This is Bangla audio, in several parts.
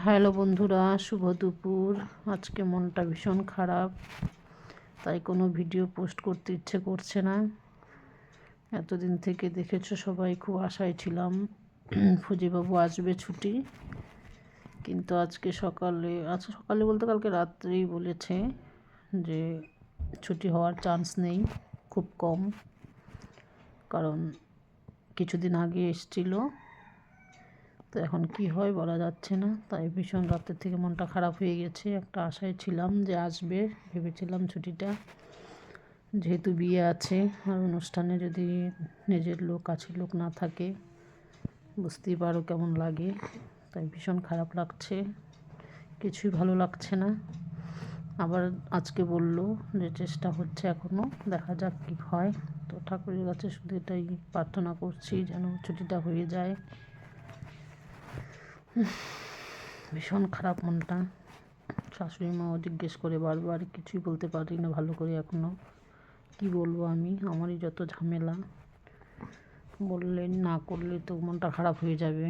হ্যালো বন্ধুরা, শুভ দুপুর। আজকে মনটা ভীষণ খারাপ, তাই কোনো ভিডিও পোস্ট করতে ইচ্ছে করছে না। এতদিন থেকে দেখেছো সবাই, খুব আশায় ছিলাম ফুজিবাবু আসবে ছুটি, কিন্তু আজকে সকালে বলতে কালকে রাত্রেই বলেছে যে ছুটি হওয়ার চান্স নেই, খুব কম। কারণ কিছুদিন আগে এসছিল, তো এখন কি হয় বলা যাচ্ছে না। তাই ভীষণ রাতের থেকে মনটা খারাপ হয়ে গেছে। একটা আশায় ছিলাম যে আসবে, ভেবেছিলাম ছুটিটা, যেহেতু বিয়ে আছে আর অনুষ্ঠানে যদি নিজের লোক, কাছের লোক না থাকে, বুঝতেই পারো কেমন লাগে। তাই ভীষণ খারাপ লাগছে, কিছুই ভালো লাগছে না। আবার আজকে বলল যে চেষ্টা হচ্ছে এখনও, দেখা যাক কী হয়। তো ঠাকুরের কাছে শুধু এটাই প্রার্থনা করছি যেন ছুটিটা হয়ে যায়। ভীষণ খারাপ মনটা। শাশুড়ি মাও জিজ্ঞেস করে বারবার, কিছুই বলতে পারি না ভালো করে এখনও। কি বলবো আমি, আমারই যত ঝামেলা। বললেন না করলে তো মনটা খারাপ হয়ে যাবে।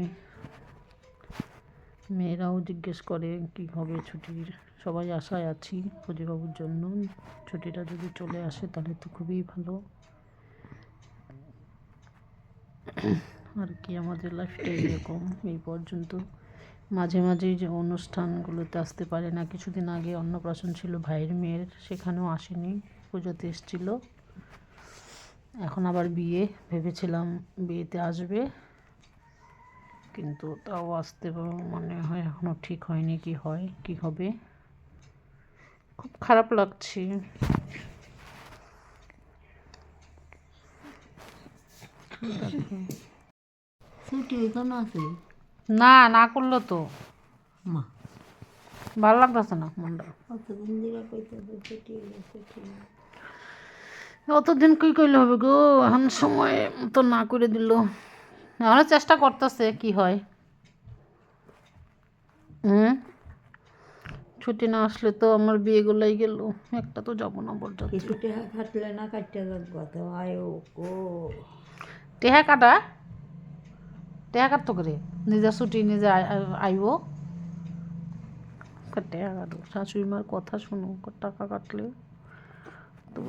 মেয়েরাও জিজ্ঞেস করে কি হবে ছুটির। সবাই আশায় আছি ফজিবাবুর জন্য, ছুটিটা যদি চলে আসে তাহলে তো খুবই ভালো। আর কি, আমাদের লাইফটা এরকম এই পর্যন্ত। মাঝে মাঝেই যে অনুষ্ঠানগুলোতে আসতে পারে না। কিছুদিন আগে অন্নপ্রাশন ছিল ভাইয়ের মেয়ের, সেখানেও আসেনি, পুজোতে এসেছিল। এখন আবার বিয়ে, ভেবেছিলাম বিয়েতে আসবে, কিন্তু তাও আসতে মনে হয় এখনও ঠিক হয়নি কি হয় কি হবে। খুব খারাপ লাগছে। না না করলো তো ভালো লাগতেছে না মনটা। অতদিন কি করলে হবে গো, এখন সময় তো না করে দিল। এখন চেষ্টা করতেছে কি হয়। ছুটি না আসলে তো আমার বিয়ে গোলাই গেল, একটা তো যাবো না বরযাত্রী। টেহা কাটা, টেহা কাটতো করে নিজের ছুটি নিজে আইব। টেহা কাটো, শাশুড়ি মার কথা শুনো, টাকা কাটলে তো